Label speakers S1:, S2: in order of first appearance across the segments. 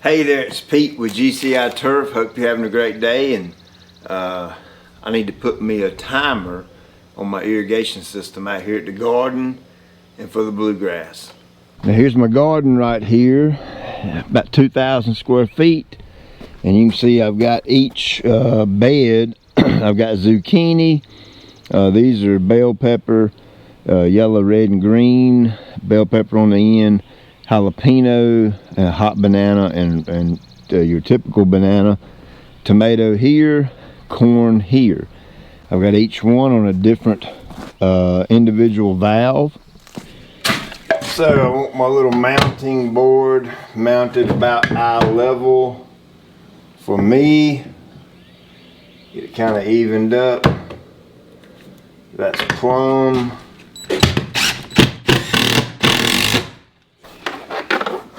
S1: Hey there, it's Pete with GCI Turf. Hope you're having a great day, and I need to put me a timer on my irrigation system out here at the garden and for the bluegrass. Now here's my garden right here, about 2,000 square feet, and you can see I've got each bed. I've got zucchini, these are bell pepper, yellow, red, and green, bell pepper on the end, jalapeno, hot banana, and your typical banana, tomato here, corn here. I've got each one on a different individual valve. So I want my little mounting board mounted about eye level for me. Get it kind of evened up. That's plumb.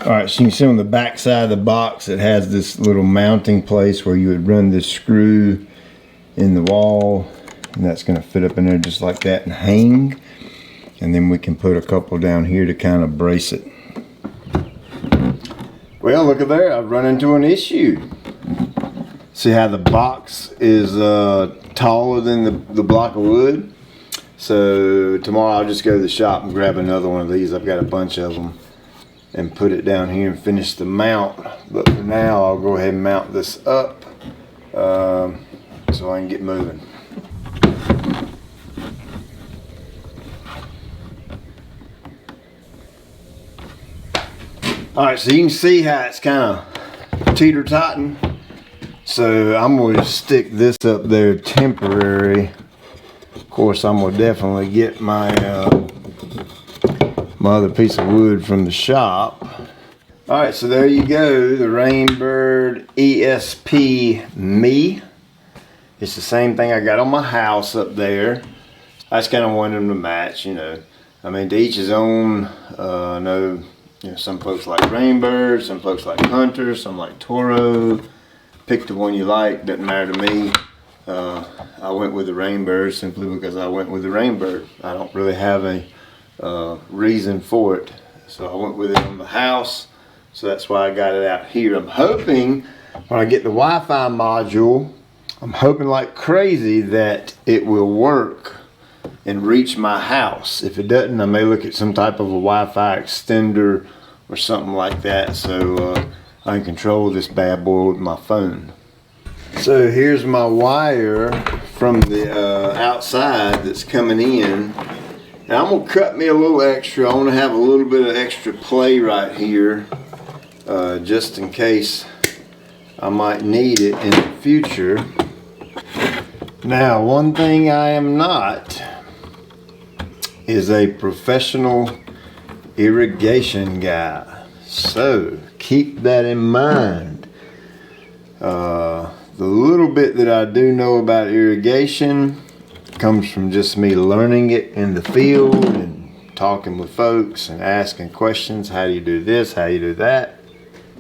S1: Alright, so you can see on the back side of the box it has this little mounting place where you would run this screw in the wall, and that's going to fit up in there just like that and hang. And then we can put a couple down here to kind of brace it. Well, look at there, I've run into an issue. See how the box is taller than the block of wood? So tomorrow I'll just go to the shop and grab another one of these. I've got a bunch of them, and put it down here and finish the mount. But for now I'll go ahead and mount this up so I can get moving. Alright, so you can see how it's kind of teeter-totting. So I'm going to stick this up there temporary. Of course, I'm going to definitely get my my other piece of wood from the shop. Alright, so there you go, the RainBird ESP-Me. It's the same thing I got on my house up there. I just kind of wanted them to match, you know. I mean, to each his own. I know, you know, some folks like RainBird, some folks like Hunter, some like Toro. Pick the one you like, doesn't matter to me. I went with the RainBird simply because I went with the RainBird. I don't really have a reason for it, so I went with it on the house, so that's why I got it out here. I'm hoping when I get the Wi-Fi module, I'm hoping like crazy that it will work and reach my house. If it doesn't, I may look at some type of a Wi-Fi extender or something like that, so I can control this bad boy with my phone. So here's my wire from the outside that's coming in. Now I'm going to cut me a little extra. I want to have a little bit of extra play right here, just in case I might need it in the future. Now, one thing I am not is a professional irrigation guy, so keep that in mind. The little bit that I do know about irrigation comes from just me learning it in the field and talking with folks and asking questions. How do you do this? How do you do that?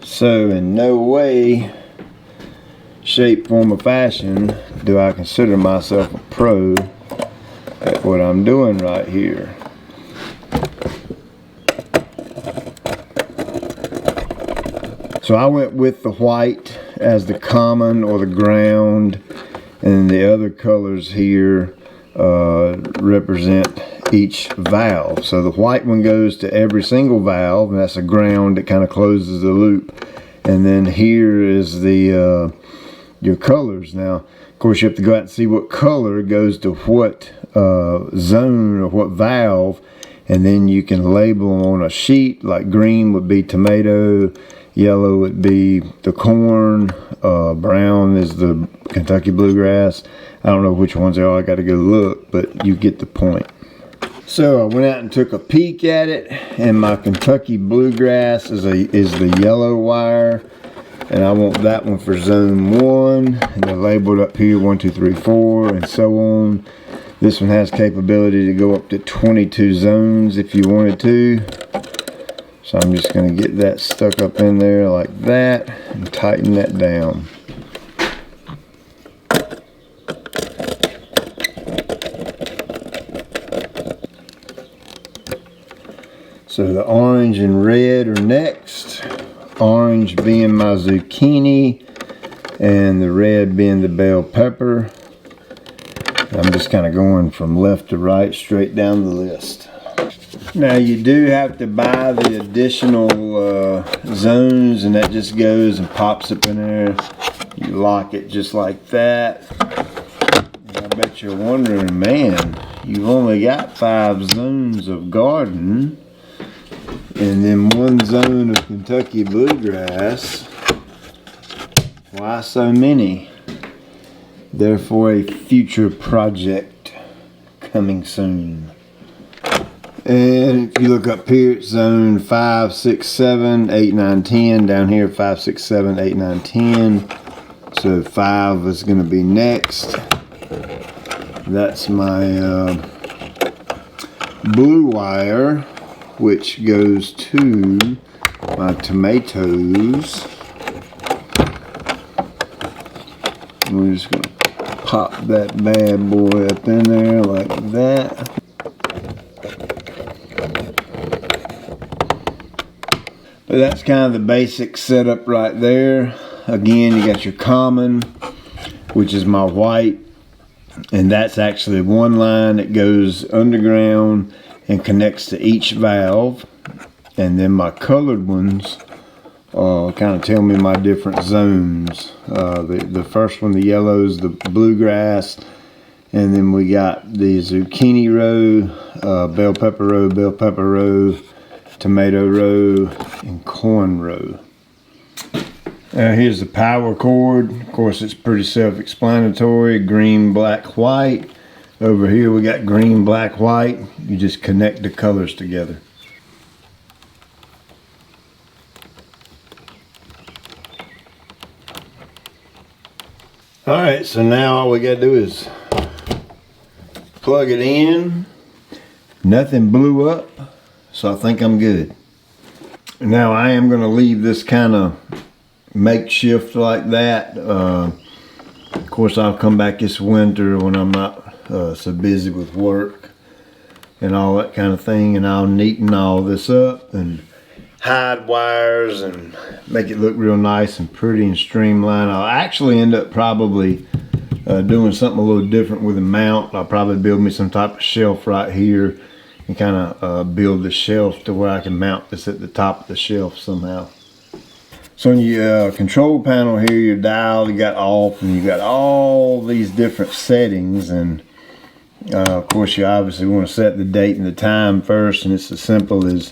S1: So in no way, shape, form, or fashion do I consider myself a pro at what I'm doing right here. So I went with the white as the common or the ground, and the other colors here represent each valve. So the white one goes to every single valve, and that's a ground that kind of closes the loop. And then here is the your colors. Now, of course, you have to go out and see what color goes to what zone or what valve, and then you can label them on a sheet. Like green would be tomato, yellow would be the corn, brown is the Kentucky bluegrass. I don't know which ones they are, I got to go look, but you get the point. So I went out and took a peek at it, and my Kentucky bluegrass is the yellow wire, and I want that one for zone 1, and they're labeled up here 1, 2, 3, 4, and so on. This one has capability to go up to 22 zones if you wanted to. So I'm just going to get that stuck up in there like that and tighten that down. So the orange and red are next. orange being my zucchini and the red being the bell pepper. I'm just kind of going from left to right straight down the list. Now you do have to buy the additional zones, and that just goes and pops up in there. You lock it just like that. And I bet you're wondering, man, you've only got 5 zones of garden and then 1 zone of Kentucky bluegrass. Why so many? Therefore a future project coming soon. And if you look up here, it's zone 5, 6, 7, 8, 9, 10. Down here, 5, 6, 7, 8, 9, 10. So 5 is going to be next. That's my blue wire, which goes to my tomatoes. And we're just going to pop that bad boy up in there like that. But that's kind of the basic setup right there. Again, you got your common, which is my white, and that's actually 1 line that goes underground and connects to each valve. And then my colored ones kind of tell me my different zones. The first one, the yellow, is the bluegrass, and then we got the zucchini row, bell pepper row, tomato row, and corn row. Here's the power cord. Of course, it's pretty self-explanatory. Green, black, white. Over here we got green, black, white. You just connect the colors together. Alright, so now all we gotta do is plug it in. Nothing blew up, so I think I'm good. Now I am going to leave this kind of makeshift like that. Of course, I'll come back this winter when I'm not so busy with work and all that kind of thing, and I'll neaten all this up and hide wires and make it look real nice and pretty and streamlined. I'll actually end up probably doing something a little different with the mount. I'll probably build me some type of shelf right here and kind of build the shelf to where I can mount this at the top of the shelf somehow. So on your control panel here, your dial, you got off, and you got all these different settings. And of course, you obviously want to set the date and the time first, and it's as simple as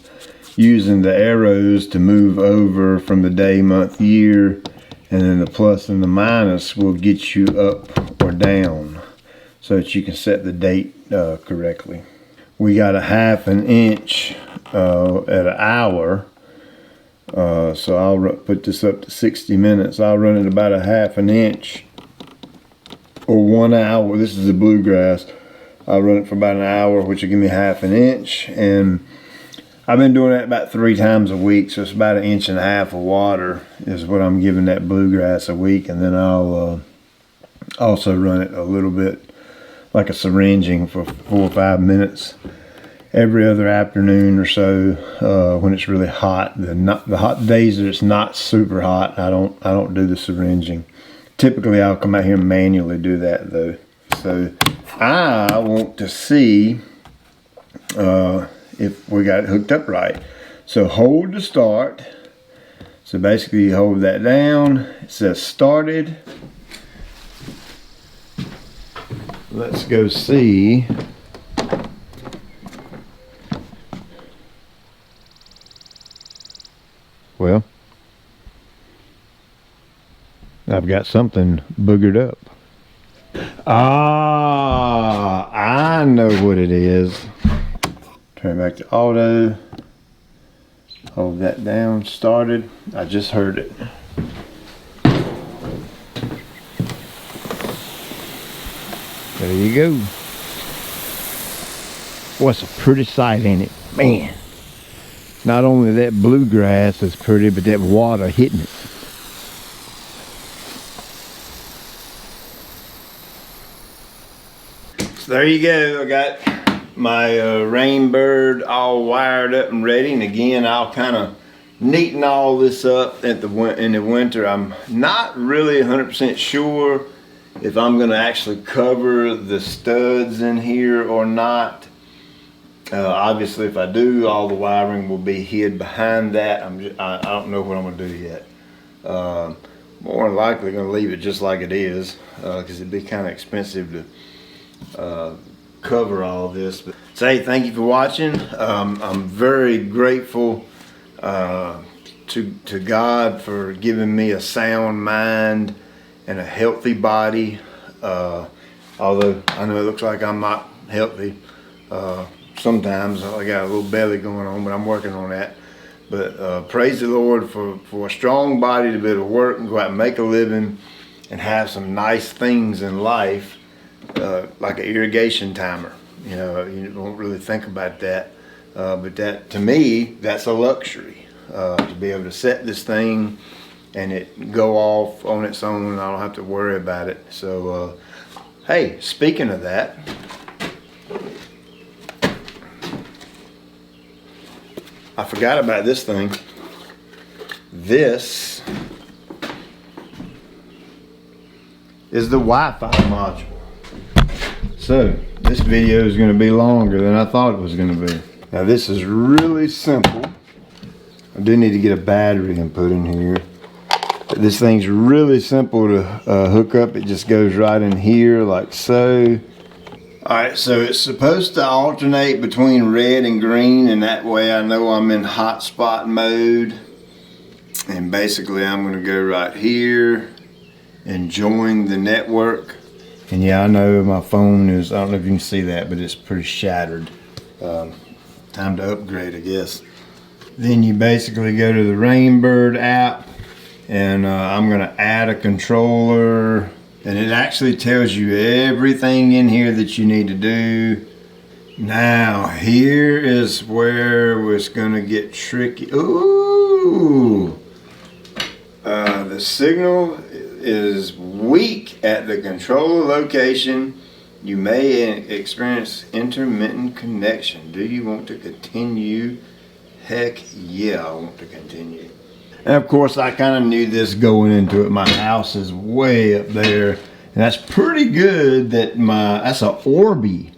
S1: using the arrows to move over from the day, month, year, and then the plus and the minus will get you up or down so that you can set the date correctly. We got a 1/2 inch at an hour, so I'll put this up to 60 minutes. I'll run it about a 1/2 inch or 1 hour. This is the bluegrass. I'll run it for about an hour, which will give me 1/2 inch, and I've been doing that about 3 times a week, so it's about 1.5 inches of water is what I'm giving that bluegrass a week. And then I'll also run it a little bit like a syringing for 4 or 5 minutes every other afternoon or so when it's really hot. The hot days that it's not super hot, I don't do the syringing. Typically I'll come out here and manually do that though. So I want to see if we got it hooked up right. So hold to start. So basically you hold that down. It says started. Let's go see. Well, I've got something boogered up. Ah, I know what it is. Turn back to auto. Hold that down. Started. I just heard it. There you go. What's a pretty sight, ain't it? Man. Not only that bluegrass is pretty, but that water hitting it. So there you go. I got my RainBird all wired up and ready. And again, I'll kind of neaten all this up in the winter. I'm not really 100% sure if I'm going to actually cover the studs in here or not. Obviously, if I do, all the wiring will be hid behind that. I don't know what I'm going to do yet. More than likely going to leave it just like it is, because it'd be kind of expensive to cover all of this. But say thank you for watching. I'm very grateful to God for giving me a sound mind and a healthy body. Although I know it looks like I'm not healthy. Sometimes I got a little belly going on, but I'm working on that. But praise the Lord for a strong body to be able to work and go out and make a living and have some nice things in life, like an irrigation timer. You know, you don't really think about that, but that, to me, that's a luxury, to be able to set this thing and it go off on its own and I don't have to worry about it. So, hey, speaking of that, I forgot about this thing. This is the Wi-Fi module. So this video is going to be longer than I thought it was going to be. Now this is really simple. I do need to get a battery and put in here. But this thing's really simple to hook up. It just goes right in here like so. Alright, so it's supposed to alternate between red and green, and that way I know I'm in hotspot mode. And basically I'm going to go right here and join the network. And yeah, I know my phone is, I don't know if you can see that, but it's pretty shattered. Time to upgrade, I guess. Then you basically go to the RainBird app, and I'm going to add a controller. And it actually tells you everything in here that you need to do. Now, here is where it's going to get tricky. Ooh! The signal is weak at the controller location. You may experience intermittent connection. Do you want to continue? Heck yeah, I want to continue. And of course, I kind of knew this going into it. My house is way up there, and that's pretty good. That's a Orbi.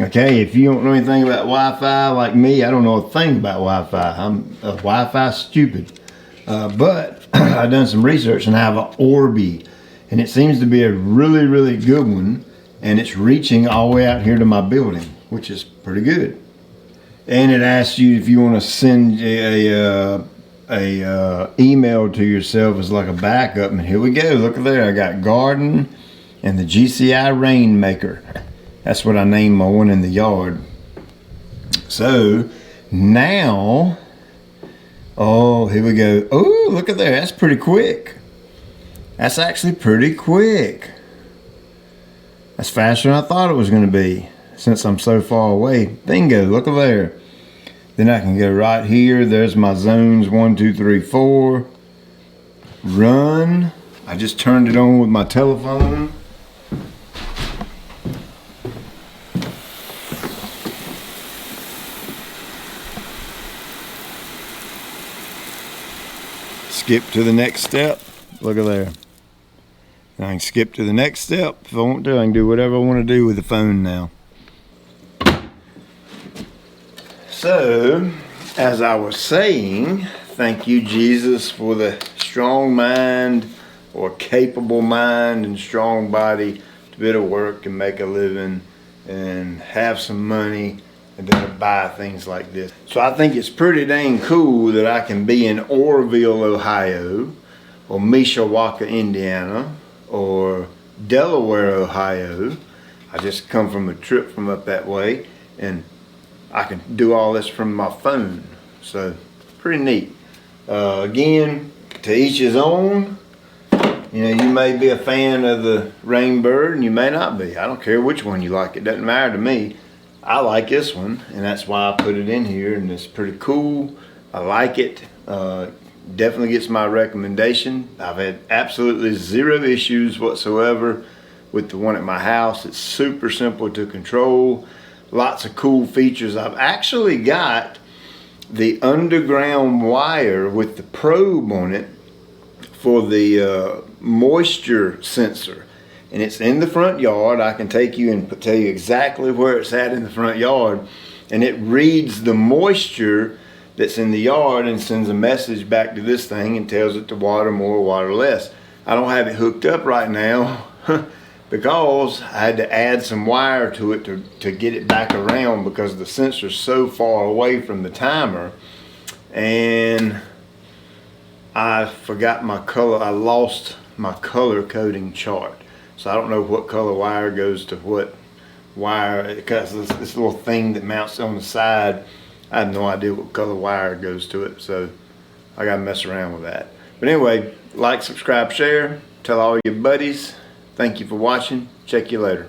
S1: Okay, if you don't know anything about Wi-Fi like me, I don't know a thing about Wi-Fi. I'm a Wi-Fi stupid. But I've done some research and I have an Orbi, and it seems to be a really, really good one, and it's reaching all the way out here to my building, which is pretty good. And it asks you if you want to send a email to yourself as like a backup, and here we go. Look at there, I got garden and the GCI Rainmaker. That's what I named my one in the yard. So now, oh, here we go. Oh, look at there, that's pretty quick. That's actually pretty quick. That's faster than I thought it was going to be, since I'm so far away. Bingo, look at there. Then I can go right here. There's my zones 1, 2, 3, 4. Run. I just turned it on with my telephone. Skip to the next step. Look at there. I can skip to the next step if I want to. I can do whatever I want to do with the phone now. So, as I was saying, thank you, Jesus, for the strong mind, or capable mind and strong body to be able to work and make a living and have some money and then to buy things like this. So I think it's pretty dang cool that I can be in Orrville, Ohio, or Mishawaka, Indiana, or Delaware, Ohio. I just come from a trip from up that way, and I can do all this from my phone. So pretty neat. Again, to each his own. You know, you may be a fan of the RainBird and you may not be. I don't care which one you like. It doesn't matter to me. I like this one, and that's why I put it in here, and it's pretty cool. I like it. Definitely gets my recommendation. I've had absolutely zero issues whatsoever with the one at my house. It's super simple to control. Lots of cool features. I've actually got the underground wire with the probe on it for the moisture sensor. And it's in the front yard. I can take you and tell you exactly where it's at in the front yard. And it reads the moisture that's in the yard and sends a message back to this thing and tells it to water more, water less. I don't have it hooked up right now because I had to add some wire to it to get it back around, because the sensor's so far away from the timer. And I forgot my color. I lost my color coding chart. So I don't know what color wire goes to what wire, because this little thing that mounts on the side, I have no idea what color wire goes to it, so I gotta mess around with that. But anyway, like, subscribe, share, tell all your buddies. Thank you for watching. Check you later.